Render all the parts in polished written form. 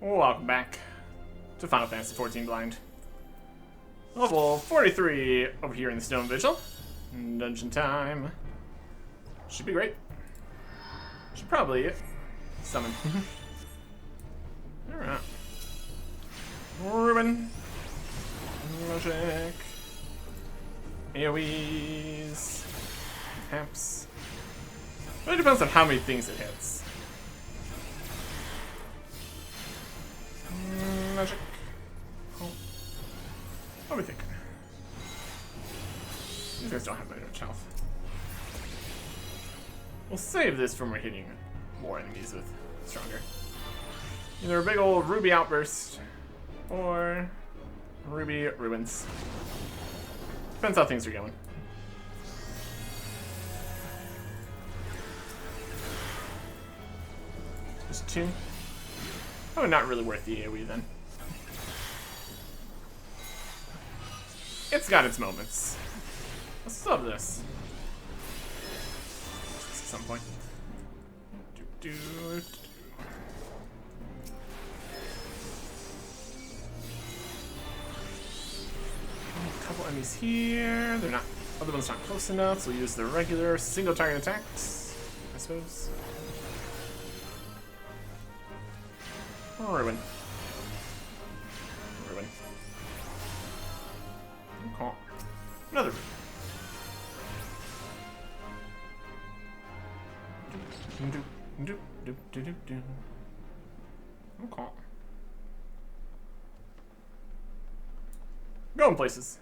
Welcome back to Final Fantasy XIV Blind. Level 43 over here in the Stone Vigil. Dungeon time. Should be great. Should probably summon. Alright. Ruben. Magic. AoEs. Perhaps. Really depends on how many things it hits. Magic. Oh. What do we think? These guys don't have very much health. We'll save this from hitting more enemies with stronger. Either a big old ruby outburst or ruby ruins. Depends how things are going. Just two. Oh, not really worth the AoE then. It's got its moments. Let's love this. At some point. A couple enemies here. They're not. Other one's not close enough, so we'll use the regular single target attacks, I suppose. Ruin. Ruin. Okay. Another ruin. Okay. Going places.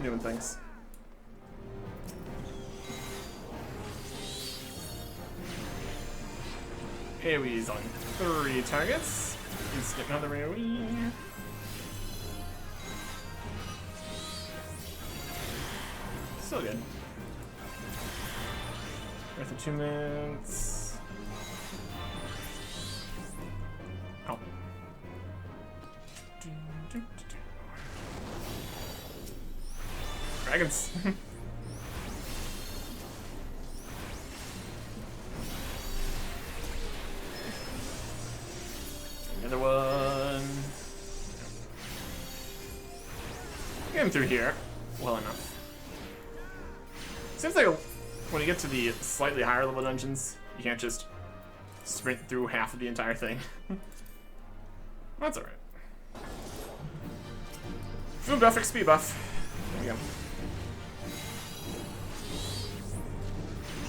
Doing things. AoE's on 3 targets. Instant another AoE. Still good. Worth attunements. Oh. Dragons. Another one. Get him through here well enough. Seems like when you get to the slightly higher level dungeons, you can't just sprint through half of the entire thing. That's alright. Food buff, XP buff. There we go.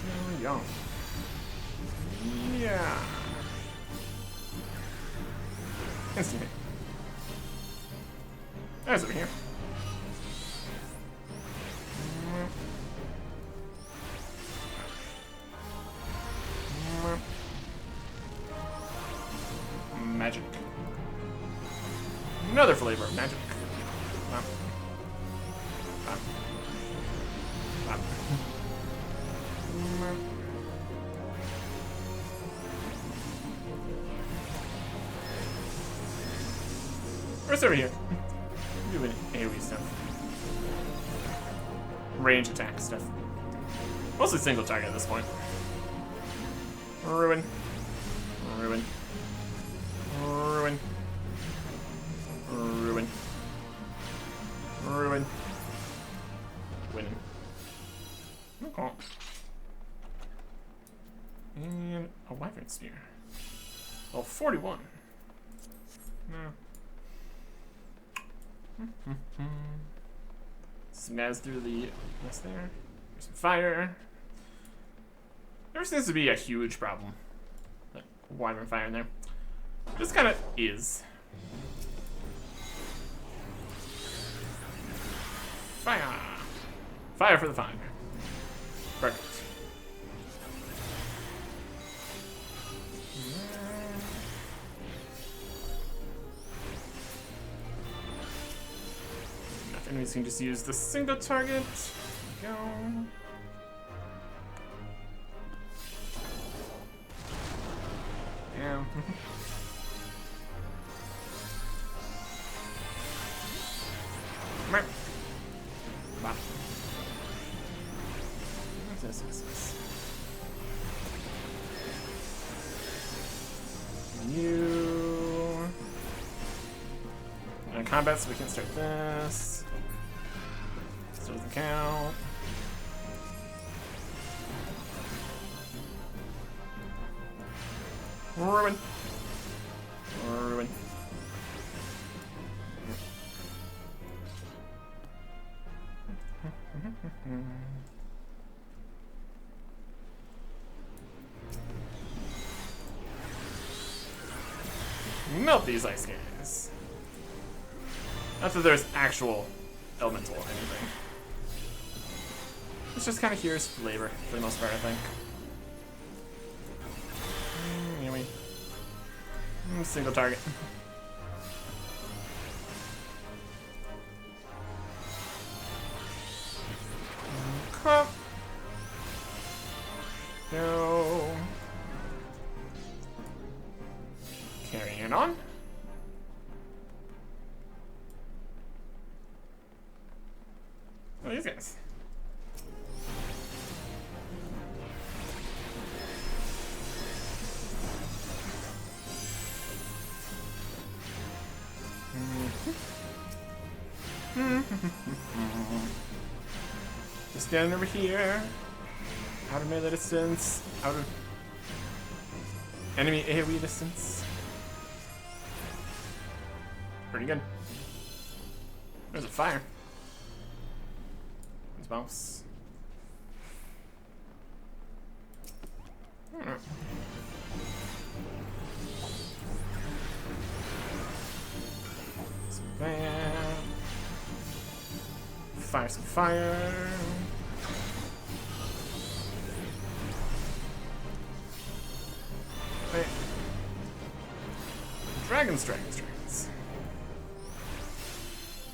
There we go. Yeah. Instant hit. There's over here. Magic. Another flavor of magic. Where's over here? Doing AoE stuff. Range attack stuff. Mostly single target at this point. Ruin. Ruin. Ruin. Ruin. Ruin. Winning. Okay. And a wyvern spear. Oh, 41. No. Some guys through the nest there. There's some fire. Never seems to be a huge problem. Like wyvern fire in there. Just kind of is. Fire! Fire for the fire. Perfect. Enough enemies can just use the single target. There we go. Yeah. What's this? You combat, so we can start this. Still doesn't count. Ruin. Ruin. Melt these ice guys. Not that there's actual elemental or anything. It's just kind of here as flavor for the most part, I think. Yummy. Single target. Crap. No. Carrying on. Oh, these guys. Just standing over here. Out of melee distance. Out of enemy AoE distance. Pretty good. There's a fire. Let's bounce. Alright. Some that. Fire some fire. Wait. Dragons.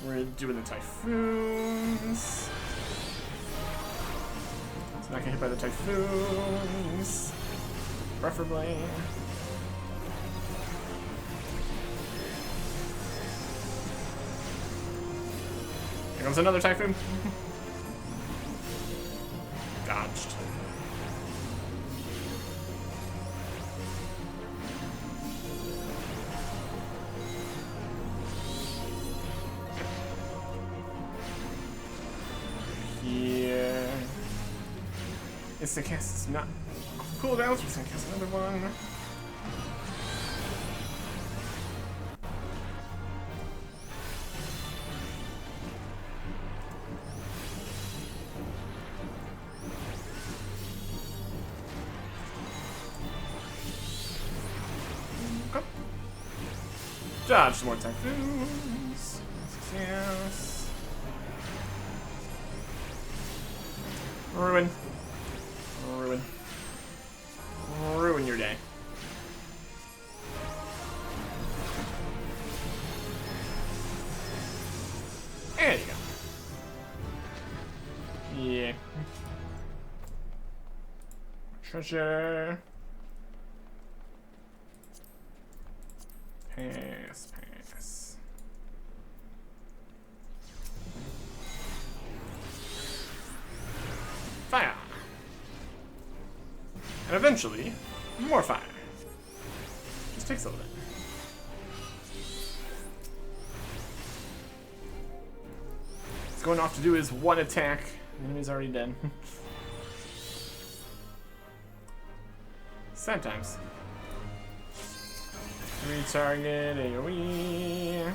We're doing the typhoons. It's not gonna hit by the typhoons. Preferably. Here comes another typhoon. Dodged. Here. Instant cast is not off cooldown, so we're gonna cast another one. Dodge some more typhoons. Yes. Ruin. Ruin your day. There you go. Yeah. Treasure. Pass. Fire. And eventually, more fire. Just takes a little bit. It's going off to do his one attack. The enemy's already dead. Sad times. Retarget AoE.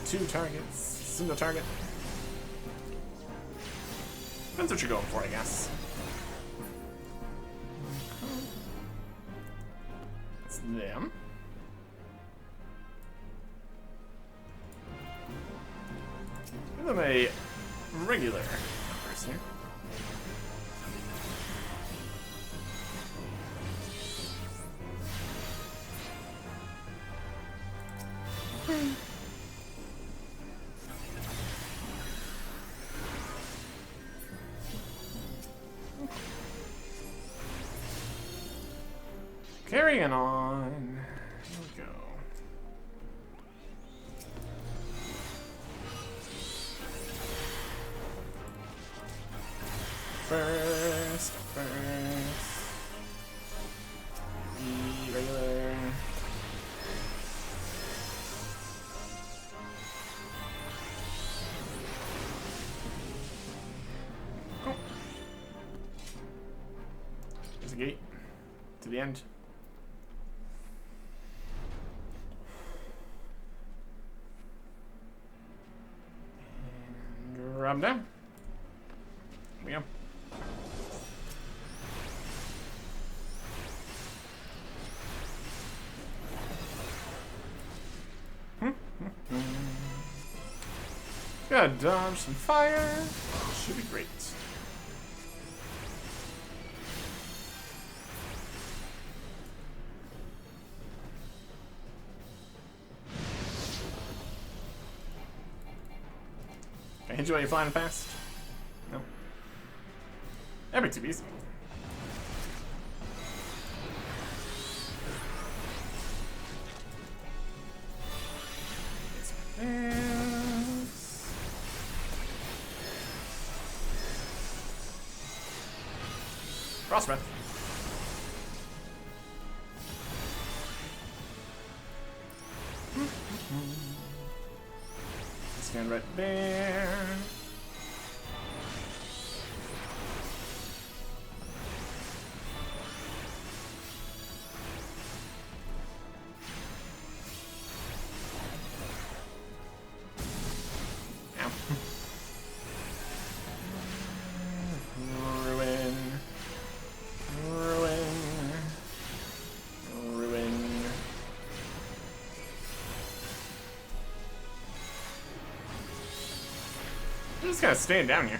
Two targets, single target. Depends what you're going for, I guess. That's them. Give them a regular numbers here. Carrying on. Here we go. first. Go first. E regular. Oh. There's a gate to the end. And drop down. Here we go. Gotta dodge some fire. Should be great. Can I hit you while you're flying past? No. That'd be too easy. Frost breath. Stand right there. I'm just kind of staying down here.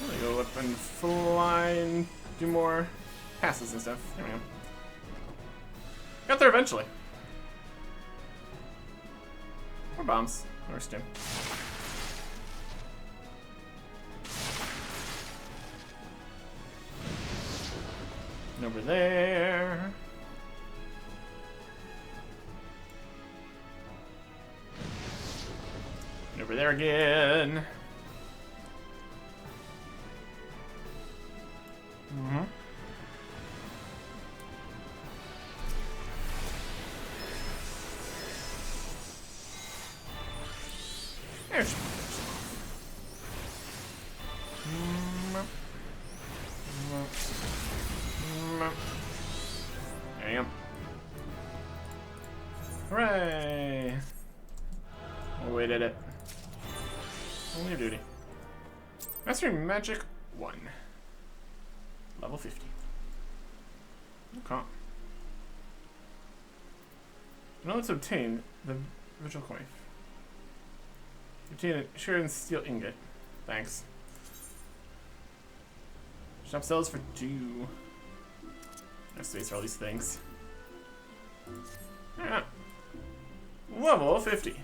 I'm gonna go up and fly and do more passes and stuff. There we go. Got there eventually. More bombs. More stim. And over there. And over there again. Mm-hmm. There's there you go. Hooray! We did it. Only your duty. Mastering Magic 1. Level 50. Okay. In order to obtain the Vigil Coif. Obtain a shared steel ingot. Thanks. Shop sells for 2. There's space for all these things. Yeah. Level 50.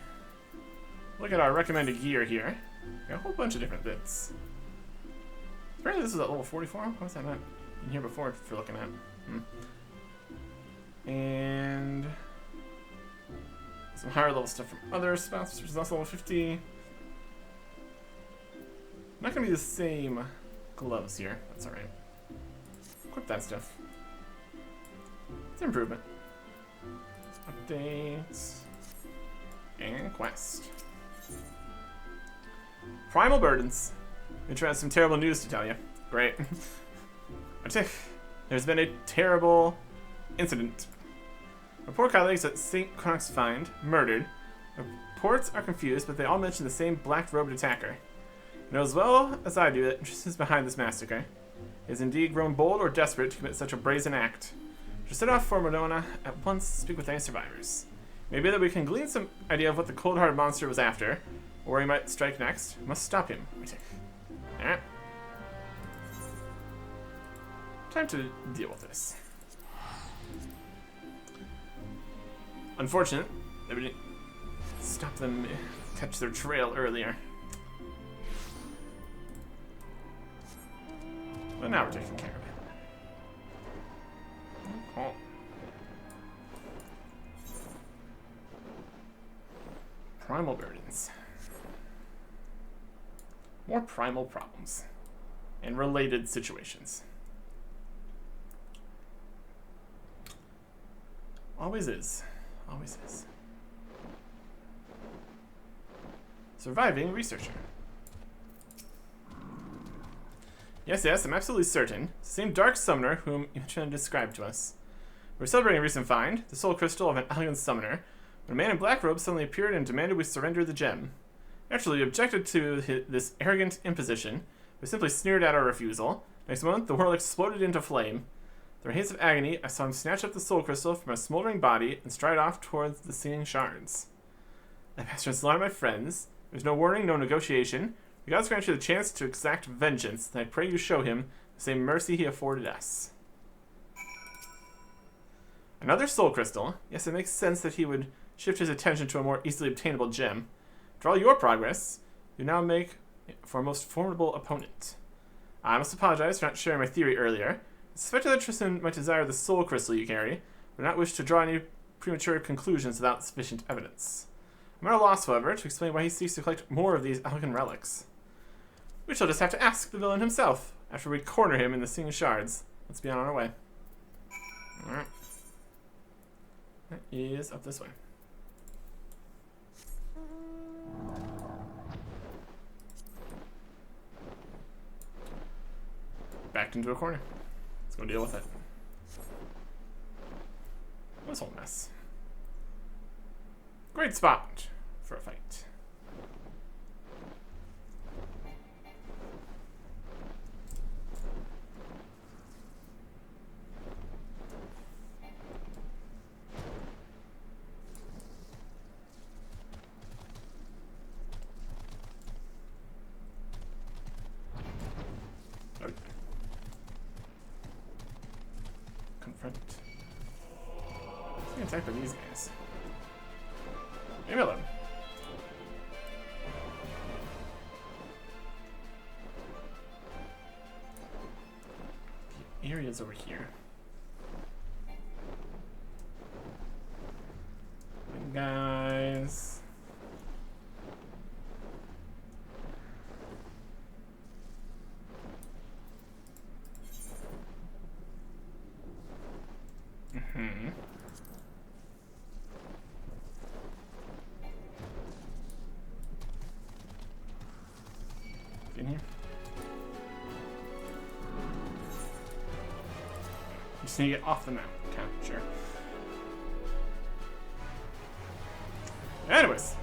Look at our recommended gear here. Got a whole bunch of different bits. Apparently this was at level 44? What was that not in here before for looking at? And some higher level stuff from other spots, which is also level 50. Not gonna be the same gloves here. That's alright. Equip that stuff. It's an improvement. Updates. And quest. Primal Burdens. I'm trying some terrible news to tell you. Great. There's been a terrible incident. Our poor colleagues at St. Croc's Find, murdered. Reports are confused, but they all mention the same black-robed attacker. You know as well as I do that interest is behind this massacre. He has indeed grown bold or desperate to commit such a brazen act. Just set off for Modona at once to speak with any survivors. Maybe that we can glean some idea of what the cold-hearted monster was after, or where he might strike next. We must stop him. Alright. Time to deal with this. Unfortunate that we didn't stop them, catch their trail earlier. But now we're taking care of it. Cool. Primal Burdens. More primal problems. and related situations. Always is. Always is. Surviving researcher. Yes, I'm absolutely certain. It's the same dark summoner whom Yuchen described to us. We're celebrating a recent find, the soul crystal of an elegant summoner, when a man in black robes suddenly appeared and demanded we surrender the gem. Naturally, we objected to this arrogant imposition. We simply sneered at our refusal. Next moment, the world exploded into flame. Through haze of agony, I saw him snatch up the soul crystal from a smoldering body and stride off towards the singing shards. I bastard slaughtered my friends. There's no warning, no negotiation. The gods grant you the chance to exact vengeance, and I pray you show him the same mercy he afforded us. Another soul crystal. Yes, it makes sense that he would shift his attention to a more easily obtainable gem. For all your progress, you now make for a most formidable opponent. I must apologize for not sharing my theory earlier. I suspected that Tristan might desire the soul crystal you carry, but not wish to draw any premature conclusions without sufficient evidence. I'm at a loss, however, to explain why he seeks to collect more of these elegant relics. We shall just have to ask the villain himself, after we corner him in the singing shards. Let's be on our way. Alright. That is up this way. Backed into a corner. Let's go deal with it. This whole mess. Great spot for a fight. Confront. Getting attacked by these guys. Leave me alone. The area's over here. And guys. In here. Just need to get off the map. Okay, sure. Anyways.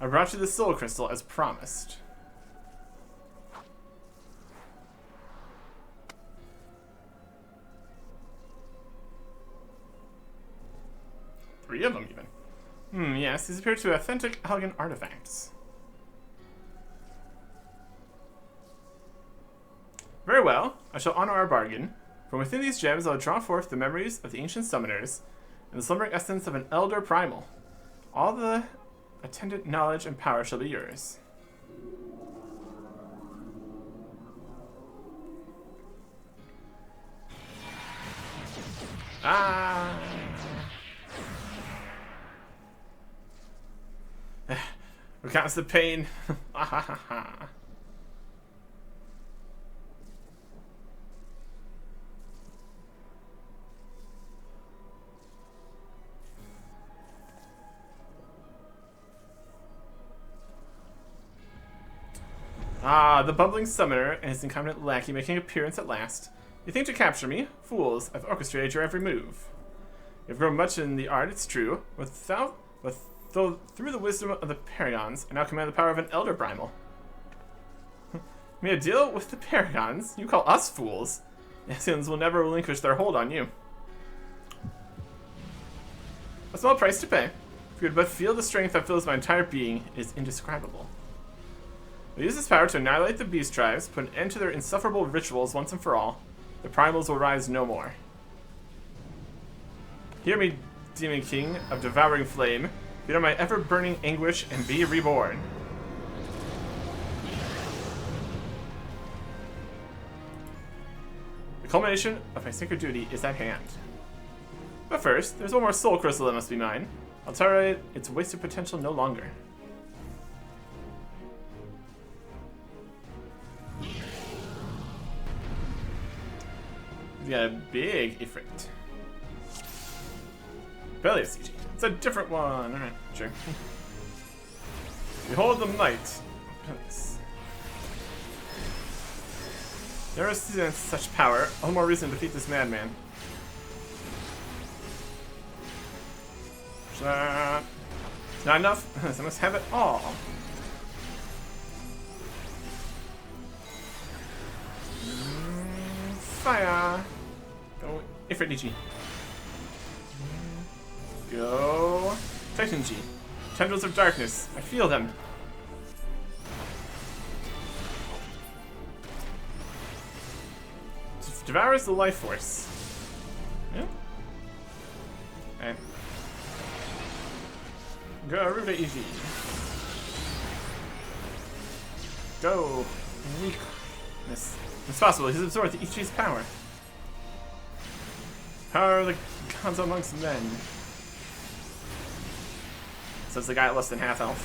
I brought you the soul crystal as promised. Three of them, even. Yes, these appear to be authentic, elegant artifacts. Very well, I shall honor our bargain. From within these gems, I will draw forth the memories of the ancient summoners and the slumbering essence of an elder primal. All the attendant knowledge and power shall be yours. Ah! Recounts the pain. Ah, the bumbling summoner and his incompetent lackey making appearance at last. You think to capture me? Fools, I've orchestrated your every move. You've grown much in the art, it's true. Through the wisdom of the Paragons, I now command the power of an elder primal. Me a deal with the Paragons? You call us fools? The Ascians will never relinquish their hold on you. A small price to pay. If you could but feel the strength that fills my entire being, it is indescribable. We'll use this power to annihilate the beast tribes, put an end to their insufferable rituals once and for all. The primals will rise no more. Hear me, Demon King of devouring flame. Feel my ever-burning anguish and be reborn. The culmination of my sacred duty is at hand. But first, there's one more soul crystal that must be mine. I'll tolerate its wasted potential no longer. He's got a big Ifrit. Belly of CG. It's a different one. Alright, sure. Behold the might. Nice. There is such power. All the more reason to defeat this madman. It's not enough. I must have it all. Fire. Go Ifrit Nichi. Go Titan G. Tendrils of darkness. I feel them. Devours the life force. Yeah. Okay. Go Aruda EV. Go weakness. It's possible. He's absorbed the Ichi's power. Power of the gods amongst men. Says the guy at less than half health.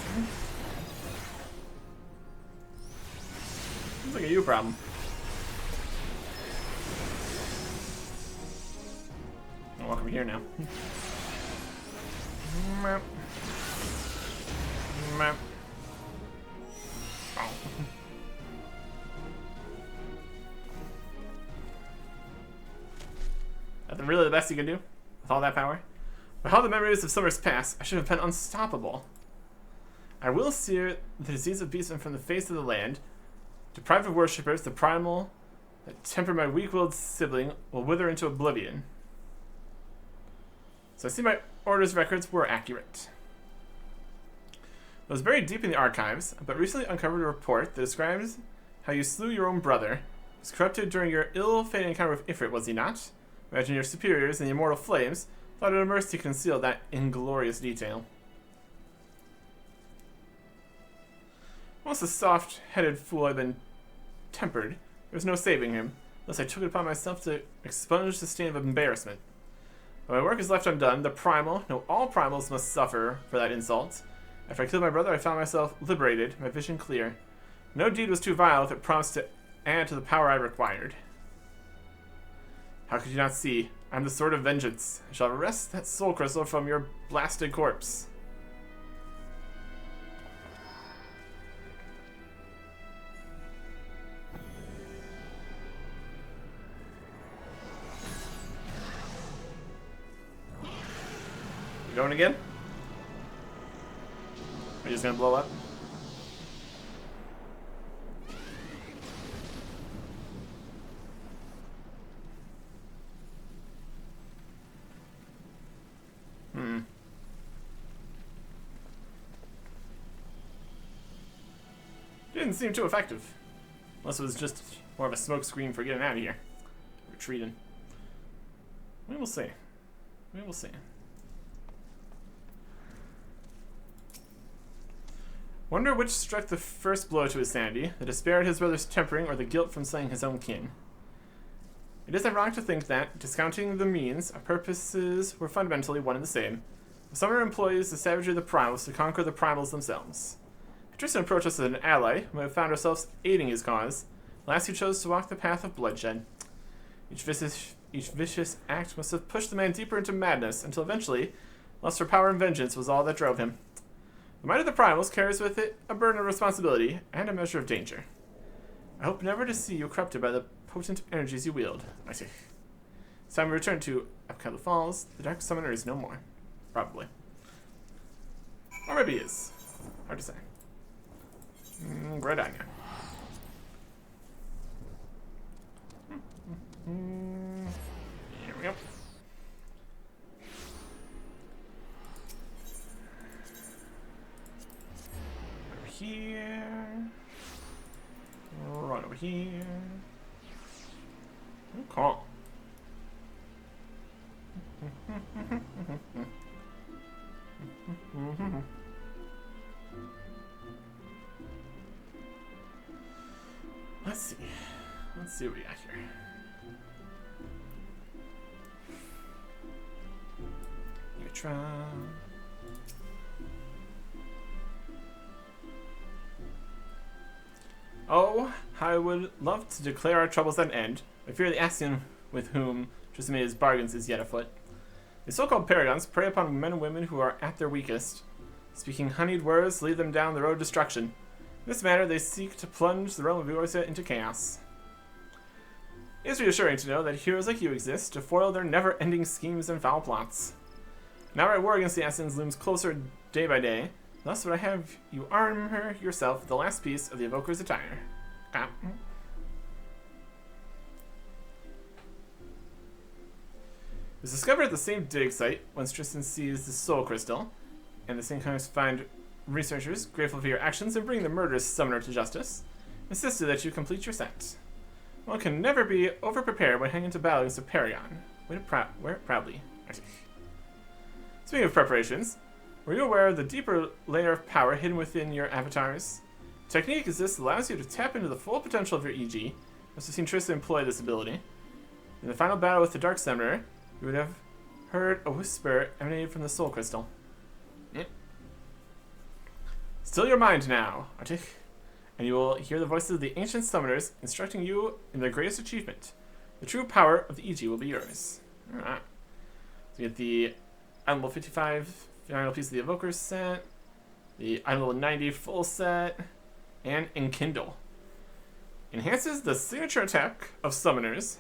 Seems like a you problem. I'll walk over here now. Map. Map. Oh. Nothing really the best you can do with all that power. But how the memories of summers pass, I should have been unstoppable. I will sear the disease of beastmen from the face of the land. Deprived of worshippers, the primal that temper my weak-willed sibling will wither into oblivion. So I see my orders records were accurate. I was buried deep in the archives, but recently uncovered a report that describes how you slew your own brother. He was corrupted during your ill-fated encounter with Ifrit, was he not? Imagine your superiors and the immortal flames thought it a mercy to conceal that inglorious detail. Once the soft-headed fool had been tempered, there was no saving him, unless I took it upon myself to expunge the stain of embarrassment. When my work is left undone, the primal, no, all primals must suffer for that insult. After I killed my brother, I found myself liberated, my vision clear. No deed was too vile if it promised to add to the power I required. How could you not see? I'm the sword of vengeance. I shall wrest that soul crystal from your blasted corpse. You going again? Are you just gonna blow up? Didn't seem too effective. Unless it was just more of a smoke screen for getting out of here. Retreating. We will see. We will see. Wonder which struck the first blow to his sanity, the despair at his brother's tempering or the guilt from slaying his own kin. It is ironic to think that, discounting the means, our purposes were fundamentally one and the same. The summoner employs the savagery of the primals to conquer the primals themselves. Tristan approached us as an ally, when we found ourselves aiding his cause. Last he chose to walk the path of bloodshed. Each vicious act must have pushed the man deeper into madness, until eventually, lust for power and vengeance was all that drove him. The might of the primals carries with it a burden of responsibility and a measure of danger. I hope never to see you corrupted by the potent energies you wield. I see. It's time we return to Apkala Falls. The Dark Summoner is no more. Probably. Or maybe he is. Hard to say. Great idea. Here we go. Over here. Right over here. Okay. Let's see. Let's see what we got here. try. Oh, I would love to declare our troubles at an end. I fear the Ascian with whom Trisme's bargains is yet afoot. The so-called paragons prey upon men and women who are at their weakest. Speaking honeyed words lead them down the road of destruction. In this manner, they seek to plunge the realm of Eorzea into chaos. It is reassuring to know that heroes like you exist to foil their never-ending schemes and foul plots. Now our war against the Ascians looms closer day by day. Thus would I have you armor yourself with the last piece of the Evoker's attire. Ah. It was discovered at the same dig site once Tristan seized the Soul Crystal, and the same kind find researchers, grateful for your actions in bringing the murderous summoner to justice, insisted that you complete your set. One can never be over-prepared when heading into battle against a Paragon. Wear it proudly. Speaking of preparations, were you aware of the deeper layer of power hidden within your avatars? The technique is this allows you to tap into the full potential of your EG. You must have seen Tristan employ this ability. In the final battle with the Dark Summoner, you would have heard a whisper emanating from the Soul Crystal. Still your mind now, Arctic, and you will hear the voices of the ancient summoners instructing you in their greatest achievement. The true power of the EG will be yours. Alright. So we get the item level 55 final piece of the Evoker set, the item level 90 full set, and Enkindle. Enhances the signature attack of summoners,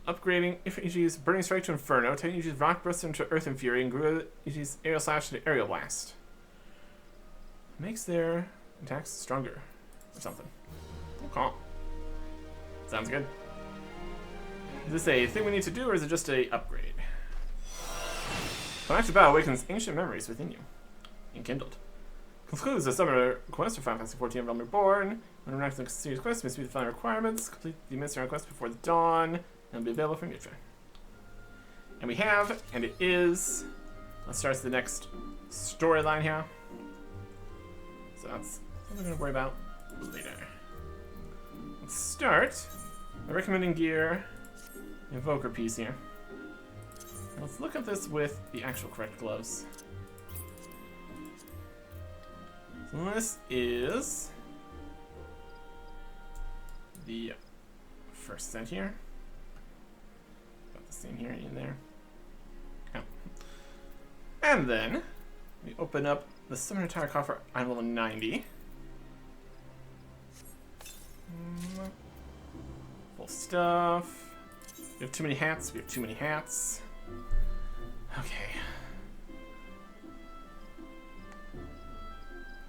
upgrading EG's Burning Strike to Inferno, taking EG's Rock Burst into Earth and Fury, and grew EG's Aerial Slash to Aerial Blast. Makes their attacks stronger, or something. Okay. Sounds good. Is this a thing we need to do, or is it just a upgrade? When active battle awakens ancient memories within you. Enkindled. Concludes the summoner quest for Final Fantasy XIV Realm Reborn. When interacting with the series quest, must meet the following requirements. Complete the administrative quest before the dawn, and it'll be available for Nutra. And we have, and it is. Let's start the next storyline here. So that's something we're going to worry about later. Let's start by recommending gear, Invoker piece here. Now let's look at this with the actual correct gloves. So this is the first set here. Got the same here in there. Oh. And then we open up the Summoner Attire Coffer item level 90. Full stuff. We have too many hats. We have too many hats. Okay.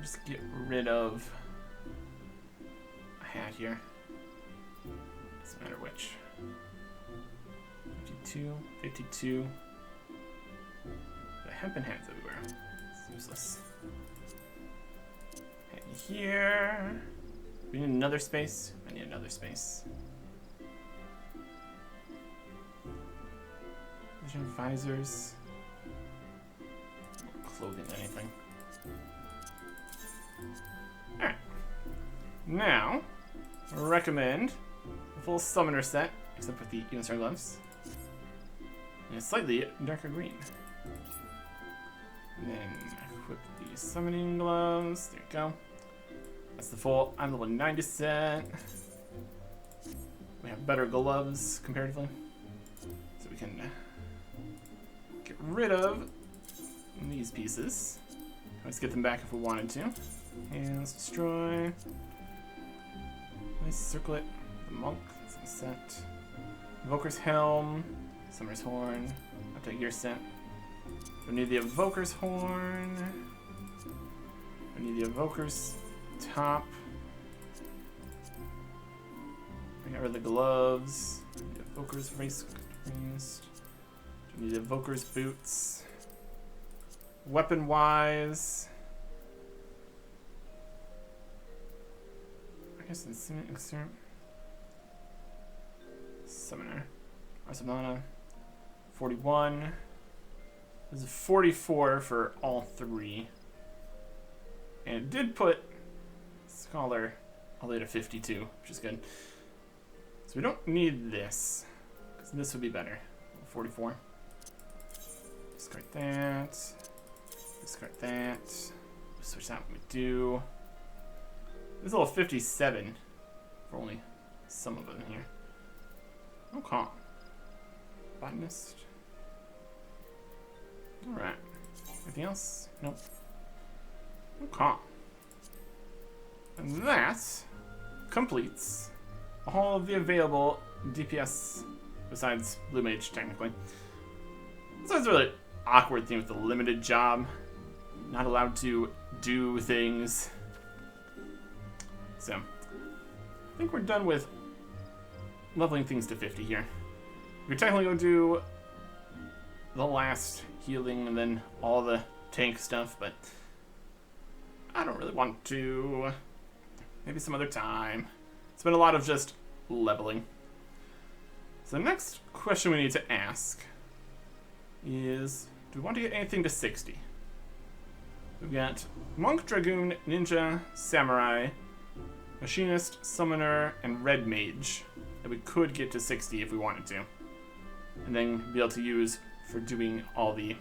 Just get rid of a hat here. Doesn't matter which. 52, 52. The hempen hats everywhere. It's useless. Hat here. We need another space. I need another space. Vision visors. Clothing, anything. Alright. Now, I recommend the full summoner set, except with the even star gloves. And a slightly darker green. And then equip the summoning gloves. There you go. That's the full item level 90 set. We have better gloves comparatively. So we can get rid of these pieces. Let's get them back if we wanted to. Hands destroy. Nice circlet. The monk. That's the set. Evoker's helm. Summoner's horn. I'll take your set. We need the Evoker's horn. We need the Evoker's top. I got rid of the gloves. We need the Evoker's waist. We need the Evoker's boots. Weapon wise, I guess it's excerpt. Summoner. Arsamana. 41. This is 44 for all three. And it did put Scholar all the way to 52, which is good. So we don't need this, because this would be better. 44. Discard that. Discard that. Switch that when we do. This is a little 57 for only some of them here. Okay. Botanist. Alright. Anything else? Nope. Okay. And that completes all of the available DPS besides Blue Mage, technically. So it's a really awkward thing with the limited job. Not allowed to do things. So, I think we're done with leveling things to 50 here. We technically go do the last healing and then all the tank stuff, but I don't really want to. Maybe some other time. It's been a lot of just leveling. So the next question we need to ask is, do we want to get anything to 60? We've got Monk, Dragoon, Ninja, Samurai, Machinist, Summoner, and Red Mage that we could get to 60 if we wanted to. And then be able to use for doing all the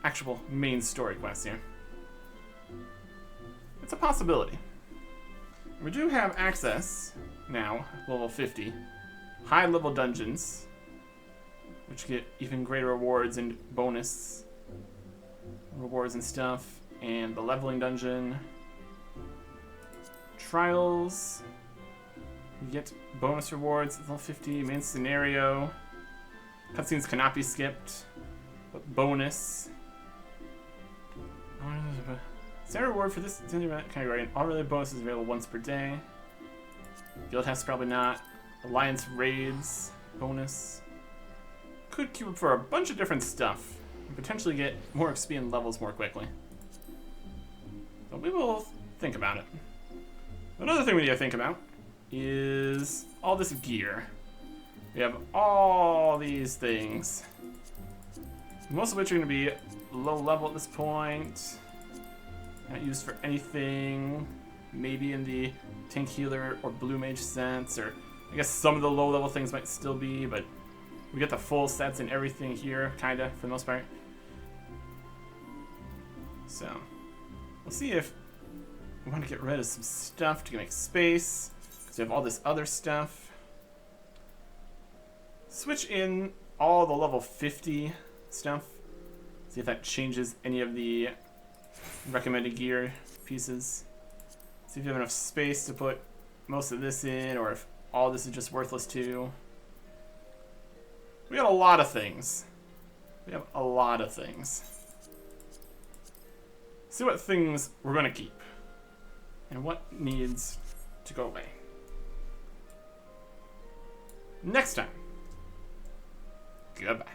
actual main story quests here. It's a possibility. We do have access now, level 50, high level dungeons, which get even greater rewards and bonus rewards and stuff, and the leveling dungeon. Trials, you get bonus rewards, level 50, main scenario. Cutscenes cannot be skipped, but bonus. Standard reward for this category, and all related bonuses available once per day. Guild tests probably not. Alliance raids, bonus. Could queue up for a bunch of different stuff, and potentially get more XP and levels more quickly. But we will think about it. Another thing we need to think about is all this gear. We have all these things, most of which are going to be low level at this point, not used for anything, maybe in the tank healer or blue mage sense, or I guess some of the low level things might still be, but we get the full sets and everything here, kinda, for the most part. So, we'll see if we want to get rid of some stuff to make space, because we have all this other stuff. Switch in all the level 50 stuff. See if that changes any of the recommended gear pieces. See if you have enough space to put most of this in, or if all this is just worthless too. We got a lot of things. We have a lot of things. See what things we're going to keep and what needs to go away. Next time. Goodbye.